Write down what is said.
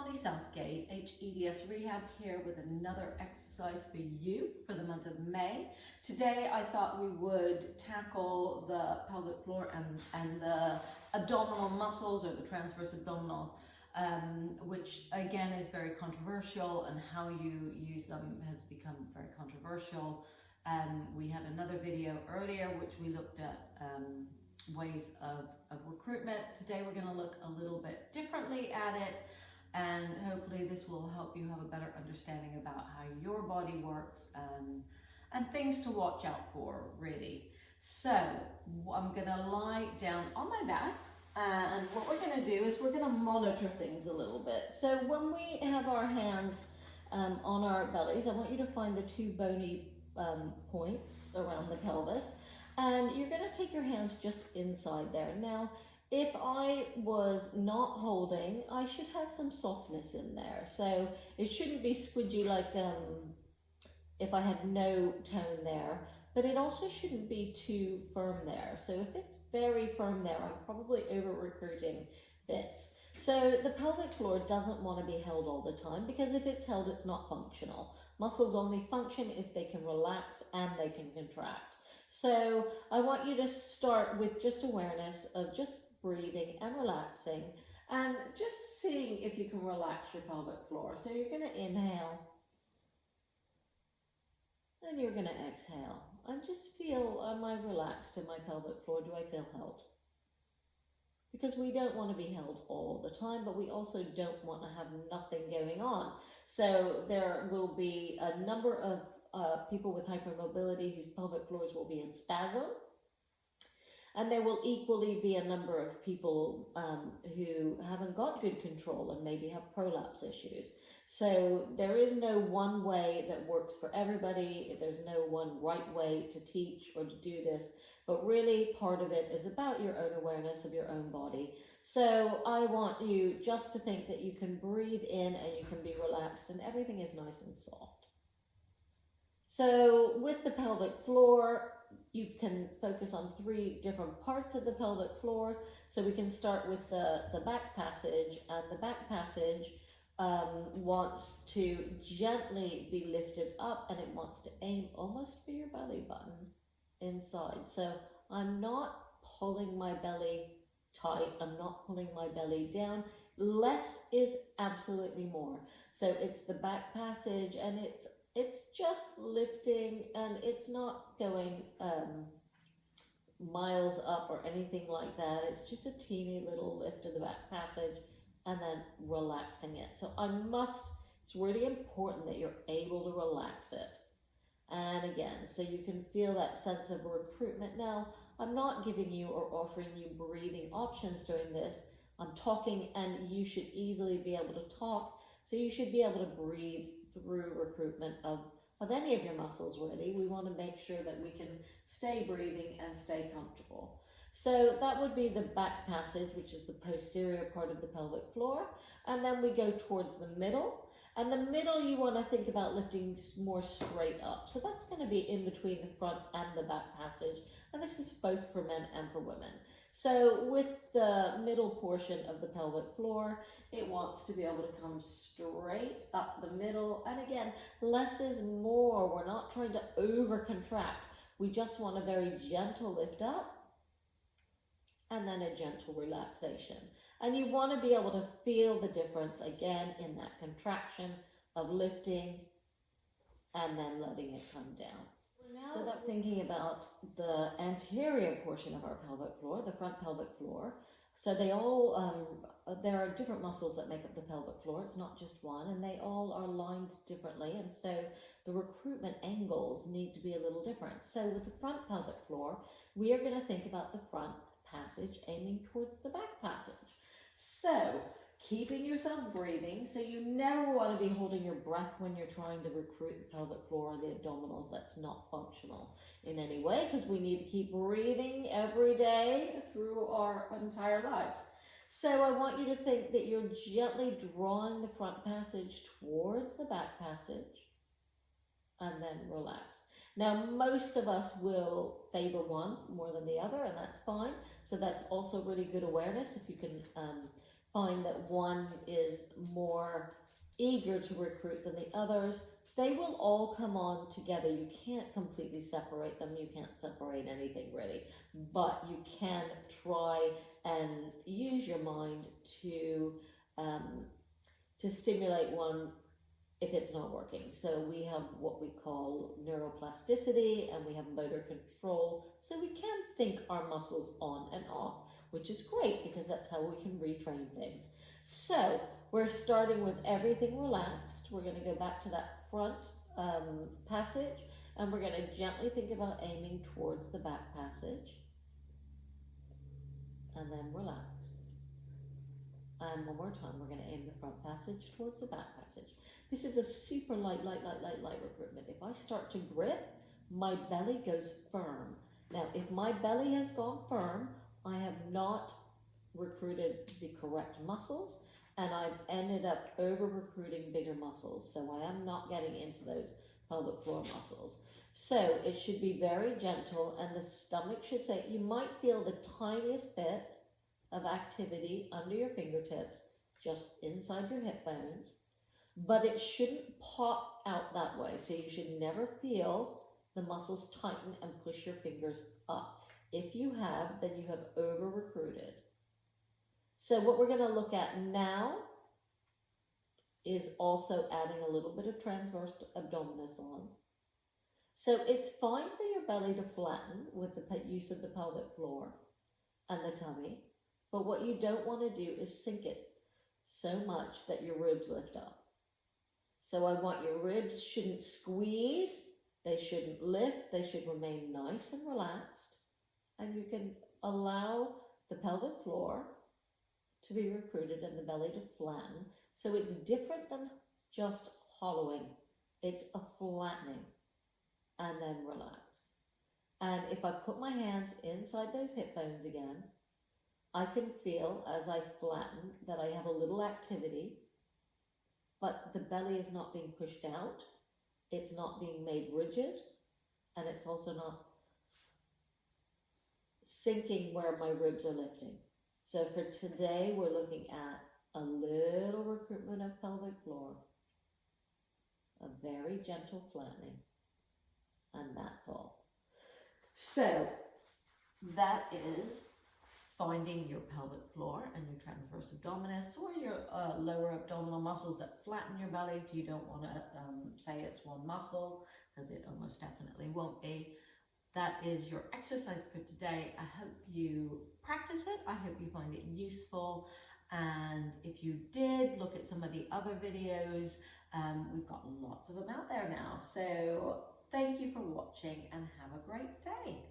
Holly Southgate, HEDS Rehab, here with another exercise for you for the month of May. Today I thought we would tackle the pelvic floor and the abdominal muscles, or the transverse abdominals, which again is very controversial, and how you use them has become very controversial. We had another video earlier which we looked at ways of recruitment. Today we're going to look a little bit differently at it, and hopefully this will help you have a better understanding about how your body works and things to watch out for, really. So I'm going to lie down on my back, and what we're going to do is we're going to monitor things a little bit. So when we have our hands on our bellies, I want you to find the two bony points around the pelvis. And you're going to take your hands just inside there. Now, if I was not holding, I should have some softness in there. So it shouldn't be squidgy like if I had no tone there, but it also shouldn't be too firm there. So if it's very firm there, I'm probably over recruiting bits. So the pelvic floor doesn't want to be held all the time, because if it's held, it's not functional. Muscles only function if they can relax and they can contract. So I want you to start with just awareness of just breathing and relaxing, and just seeing if you can relax your pelvic floor. So you're going to inhale and you're going to exhale, and just feel, am I relaxed in my pelvic floor? Do I feel held? Because we don't want to be held all the time, but we also don't want to have nothing going on. So there will be a number of people with hypermobility whose pelvic floors will be in spasm, and there will equally be a number of people who haven't got good control and maybe have prolapse issues. So there is no one way that works for everybody. There's no one right way to teach or to do this, but really part of it is about your own awareness of your own body. So I want you just to think that you can breathe in and you can be relaxed, and everything is nice and soft. So with the pelvic floor, you can focus on 3 different parts of the pelvic floor. So we can start with the back passage, and the back passage wants to gently be lifted up, and it wants to aim almost for your belly button inside. So I'm not pulling my belly tight, I'm not pulling my belly down. Less is absolutely more. So it's the back passage, and it's just lifting, and it's not going miles up or anything like that. It's just a teeny little lift of the back passage and then relaxing it. So it's really important that you're able to relax it. And again, so you can feel that sense of recruitment. Now, I'm not giving you or offering you breathing options during this. I'm talking, and you should easily be able to talk. So you should be able to breathe through recruitment of any of your muscles, really. We want to make sure that we can stay breathing and stay comfortable. So that would be the back passage, which is the posterior part of the pelvic floor. And then we go towards the middle. And the middle, you want to think about lifting more straight up. So that's going to be in between the front and the back passage. And this is both for men and for women. So with the middle portion of the pelvic floor, it wants to be able to come straight up the middle. And again, less is more. We're not trying to over contract. We just want a very gentle lift up, and then a gentle relaxation. And you want to be able to feel the difference again in that contraction of lifting and then letting it come down. So that's thinking about the anterior portion of our pelvic floor, the front pelvic floor. So they all, there are different muscles that make up the pelvic floor. It's not just one, and they all are lined differently. And so the recruitment angles need to be a little different. So with the front pelvic floor, we are going to think about the front passage aiming towards the back passage. So keeping yourself breathing, so you never want to be holding your breath when you're trying to recruit the pelvic floor or the abdominals. That's not functional in any way, because we need to keep breathing every day through our entire lives. So I want you to think that you're gently drawing the front passage towards the back passage, and then relax. Now, most of us will favor one more than the other, and that's fine. So that's also really good awareness. If you can find that one is more eager to recruit than the others, they will all come on together. You can't completely separate them. You can't separate anything really, but you can try and use your mind to stimulate one if it's not working. So we have what we call neuroplasticity and we have motor control. So we can think our muscles on and off, which is great because that's how we can retrain things. So we're starting with everything relaxed. We're going to go back to that front passage and we're going to gently think about aiming towards the back passage and then relax. And one more time, we're going to aim the front passage towards the back passage. This is a super light recruitment. If I start to grip, my belly goes firm. Now, if my belly has gone firm, I have not recruited the correct muscles and I've ended up over recruiting bigger muscles. So I am not getting into those pelvic floor muscles. So it should be very gentle and the stomach should say, you might feel the tiniest bit of activity under your fingertips, just inside your hip bones, but it shouldn't pop out that way. So you should never feel the muscles tighten and push your fingers up. If you have, then you have over recruited. So what we're going to look at now is also adding a little bit of transverse abdominis on. So it's fine for your belly to flatten with the use of the pelvic floor and the tummy. But what you don't want to do is sink it so much that your ribs lift up. So I want your ribs shouldn't squeeze, they shouldn't lift, they should remain nice and relaxed. And you can allow the pelvic floor to be recruited and the belly to flatten. So it's different than just hollowing. It's a flattening and then relax. And if I put my hands inside those hip bones again, I can feel as I flatten that I have a little activity, but the belly is not being pushed out, it's not being made rigid, and it's also not sinking where my ribs are lifting. So for today, we're looking at a little recruitment of pelvic floor, a very gentle flattening, and that's all. So that is finding your pelvic floor and your transverse abdominis or your lower abdominal muscles that flatten your belly if you don't want to say it's one muscle, because it almost definitely won't be. That is your exercise for today. I hope you practice it. I hope you find it useful. And if you did, look at some of the other videos. We've got lots of them out there now. So thank you for watching and have a great day.